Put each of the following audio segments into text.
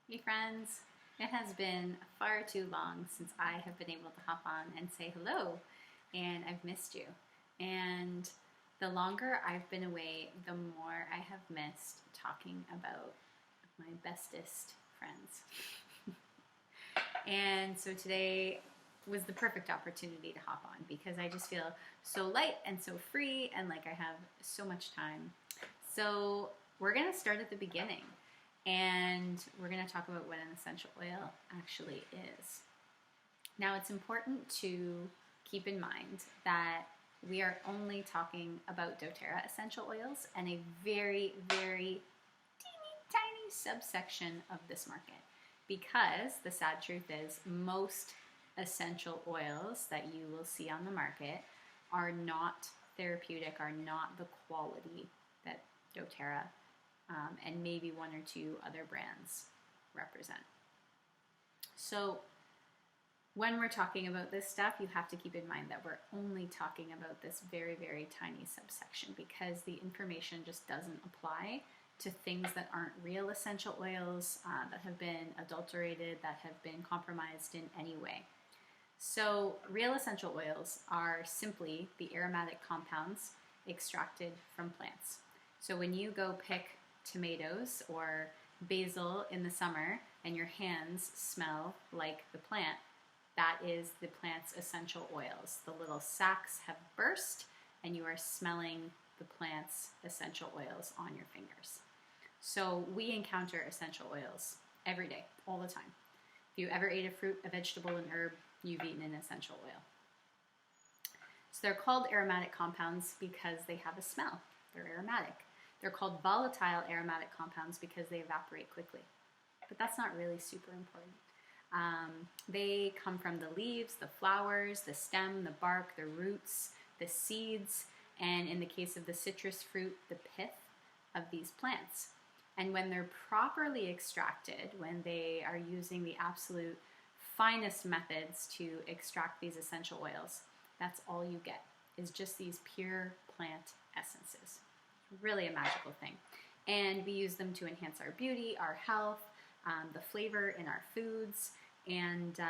Hey friends, it has been far too long since I have been able to hop on and say hello, and I've missed you. And the longer I've been away, the more I have missed talking about my bestest friends. And so today was the perfect opportunity to hop on because I just feel so light and so free and like I have so much time. So we're going to start at the beginning and we're going to talk about what an essential oil actually is. Now, it's important to keep in mind that we are only talking about doTERRA essential oils and a very, very tiny subsection of this market, because the sad truth is most essential oils that you will see on the market are not therapeutic, are not the quality that doTERRA and maybe one or two other brands represent. So when we're talking about this stuff, you have to keep in mind that we're only talking about this very, very tiny subsection because the information just doesn't apply to things that aren't real essential oils, that have been adulterated, that have been compromised in any way. So real essential oils are simply the aromatic compounds extracted from plants. So when you go pick tomatoes or basil in the summer and your hands smell like the plant, that is the plant's essential oils. The little sacs have burst and you are smelling the plant's essential oils on your fingers. So we encounter essential oils every day, all the time. If you ever ate a fruit, a vegetable, an herb, you've eaten an essential oil. So they're called aromatic compounds because they have a smell. They're aromatic. They're called volatile aromatic compounds because they evaporate quickly. But that's not really super important. They come from the leaves, the flowers, the stem, the bark, the roots, the seeds, and in the case of the citrus fruit, the pith of these plants. And when they're properly extracted, when they are using the absolute finest methods to extract these essential oils, that's all you get, is just these pure plant essences. Really a magical thing. And we use them to enhance our beauty, our health, the flavor in our foods, and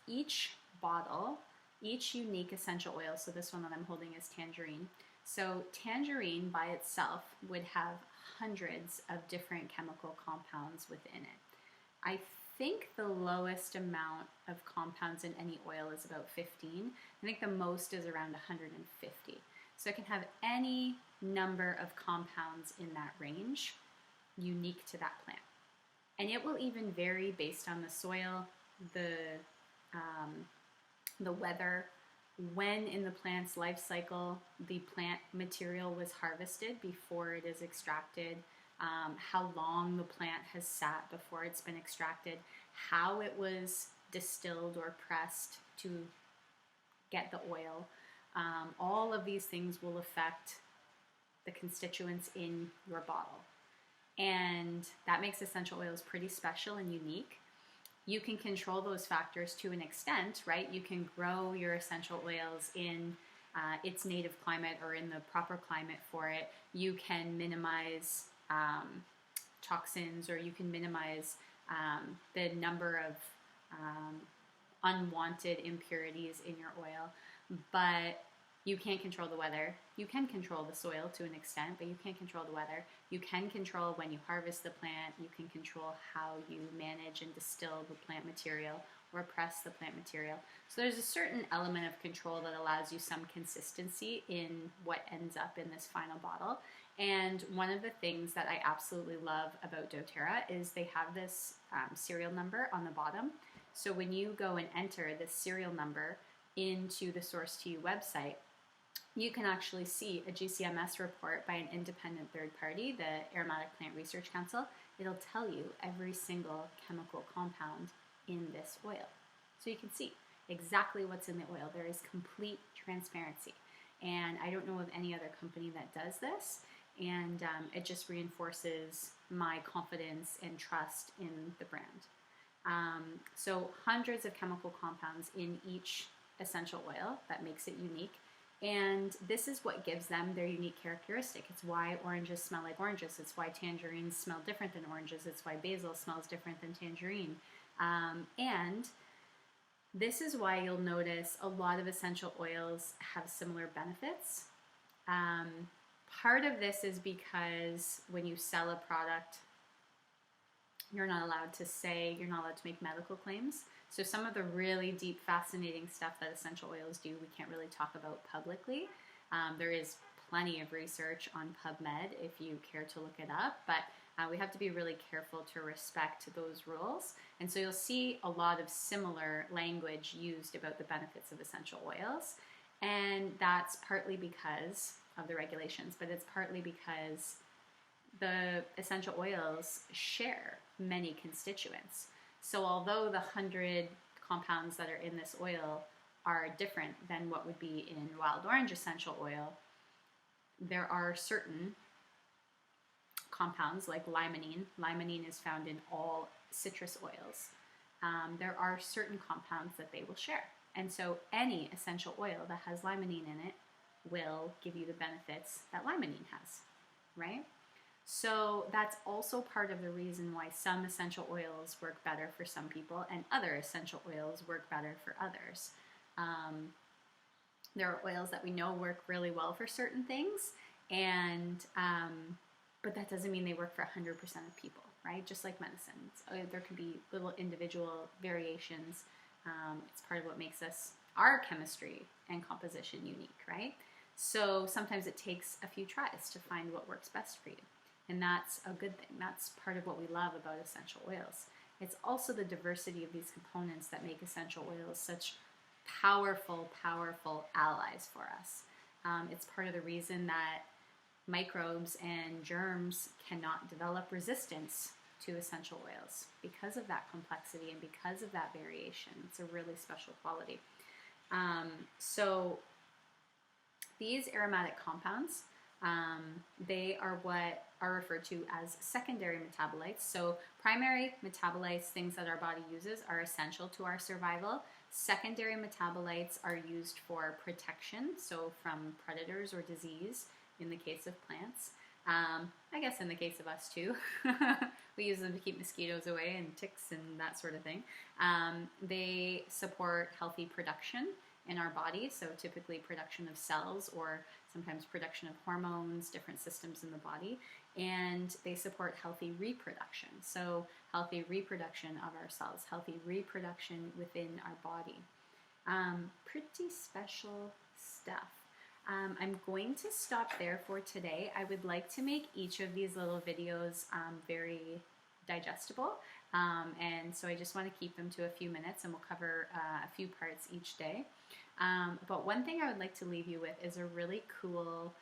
each bottle, each unique essential oil, so this one that I'm holding is tangerine. So tangerine by itself would have hundreds of different chemical compounds within it. I think the lowest amount of compounds in any oil is about 15. I think the most is around 150. So it can have any number of compounds in that range unique to that plant. And it will even vary based on the soil, the weather, when in the plant's life cycle the plant material was harvested before it is extracted, how long the plant has sat before it's been extracted, how it was distilled or pressed to get the oil. All of these things will affect the constituents in your bottle. And that makes essential oils pretty special and unique. You can control those factors to an extent, right? You can grow your essential oils in its native climate or in the proper climate for it. You can minimize toxins, or you can minimize the number of unwanted impurities in your oil, but you can't control the weather. You can control the soil to an extent, but you can't control the weather. You can control when you harvest the plant. You can control how you manage and distill the plant material or press the plant material. So there's a certain element of control that allows you some consistency in what ends up in this final bottle. And one of the things that I absolutely love about doTERRA is they have this serial number on the bottom. So when you go and enter this serial number into the Source to You website, you can actually see a GCMS report by an independent third party, the Aromatic Plant Research Council. It'll tell you every single chemical compound in this oil. So you can see exactly what's in the oil. There is complete transparency. And I don't know of any other company that does this. And it just reinforces my confidence and trust in the brand. So hundreds of chemical compounds in each essential oil that makes it unique. And this is what gives them their unique characteristic. It's why oranges smell like oranges. It's why tangerines smell different than oranges. It's why basil smells different than tangerine. And this is why you'll notice a lot of essential oils have similar benefits. Part of this is because when you sell a product, you're not allowed to make medical claims. So some of the really deep, fascinating stuff that essential oils do, we can't really talk about publicly. There is plenty of research on PubMed if you care to look it up, but we have to be really careful to respect those rules. And so you'll see a lot of similar language used about the benefits of essential oils. And that's partly because of the regulations, but it's partly because the essential oils share many constituents. So although the 100 compounds that are in this oil are different than what would be in wild orange essential oil, there are certain compounds like limonene. Limonene is found in all citrus oils. There are certain compounds that they will share. And so any essential oil that has limonene in it will give you the benefits that limonene has, right? So that's also part of the reason why some essential oils work better for some people and other essential oils work better for others. There are oils that we know work really well for certain things, and but that doesn't mean they work for 100% of people, right? Just like medicines, there could be little individual variations. It's part of what makes our chemistry and composition unique, right? So sometimes it takes a few tries to find what works best for you. And that's a good thing. That's part of what we love about essential oils. It's also the diversity of these components that make essential oils such powerful, powerful allies for us. It's part of the reason that microbes and germs cannot develop resistance to essential oils because of that complexity and because of that variation. It's a really special quality. So these aromatic compounds, they are what are referred to as secondary metabolites. So primary metabolites, things that our body uses, are essential to our survival. Secondary metabolites are used for protection, so from predators or disease in the case of plants. I guess in the case of us too. We use them to keep mosquitoes away and ticks and that sort of thing. They support healthy production in our body, so typically production of cells or sometimes production of hormones, different systems in the body, and they support healthy reproduction. So healthy reproduction of our cells, healthy reproduction within our body. Pretty special stuff. I'm going to stop there for today. I would like to make each of these little videos very digestible, and so I just want to keep them to a few minutes, and we'll cover a few parts each day. But one thing I would like to leave you with is a really cool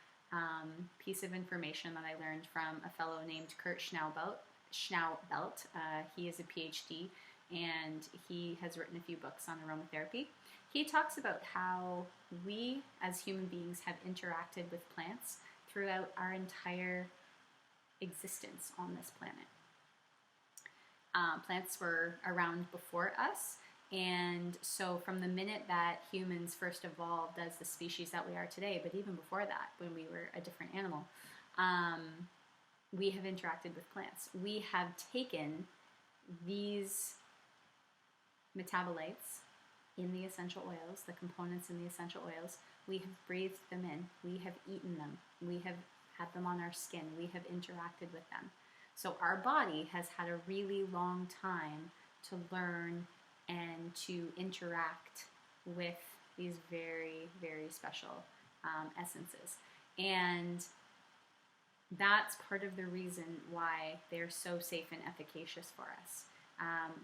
piece of information that I learned from a fellow named Kurt Schnaubelt. He is a PhD, and he has written a few books on aromatherapy. He talks about how we as human beings have interacted with plants throughout our entire existence on this planet. Plants were around before us, and so from the minute that humans first evolved as the species that we are today, but even before that, when we were a different animal, we have interacted with plants. We have taken these metabolites in the essential oils, the components in the essential oils, we have breathed them in, we have eaten them, we have had them on our skin, we have interacted with them. So our body has had a really long time to learn and to interact with these very, very special essences. And that's part of the reason why they're so safe and efficacious for us.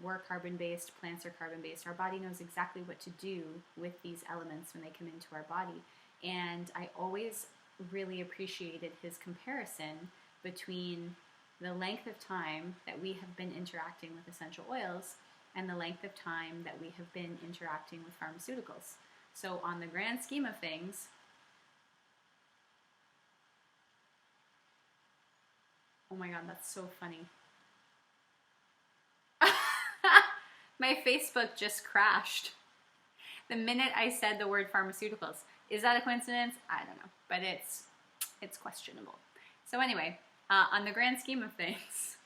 We're carbon-based, plants are carbon-based. Our body knows exactly what to do with these elements when they come into our body. And I always really appreciated his comparison between the length of time that we have been interacting with essential oils and the length of time that we have been interacting with pharmaceuticals. So on the grand scheme of things, oh my God, that's so funny. My Facebook just crashed the minute I said the word pharmaceuticals. Is that a coincidence? I don't know, but it's questionable. So anyway, on the grand scheme of things,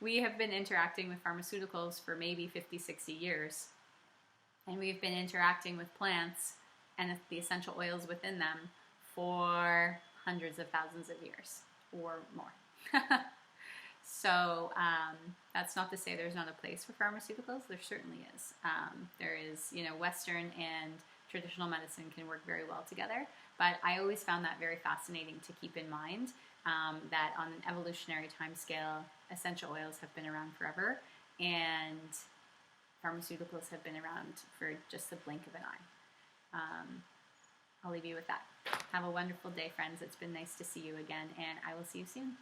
we have been interacting with pharmaceuticals for maybe 50, 60 years, and we've been interacting with plants and the essential oils within them for hundreds of thousands of years or more. So that's not to say there's not a place for pharmaceuticals. There certainly is. There is, Western and traditional medicine can work very well together. But I always found that very fascinating to keep in mind, that on an evolutionary time scale, essential oils have been around forever, and pharmaceuticals have been around for just the blink of an eye. I'll leave you with that. Have a wonderful day, friends. It's been nice to see you again, and I will see you soon.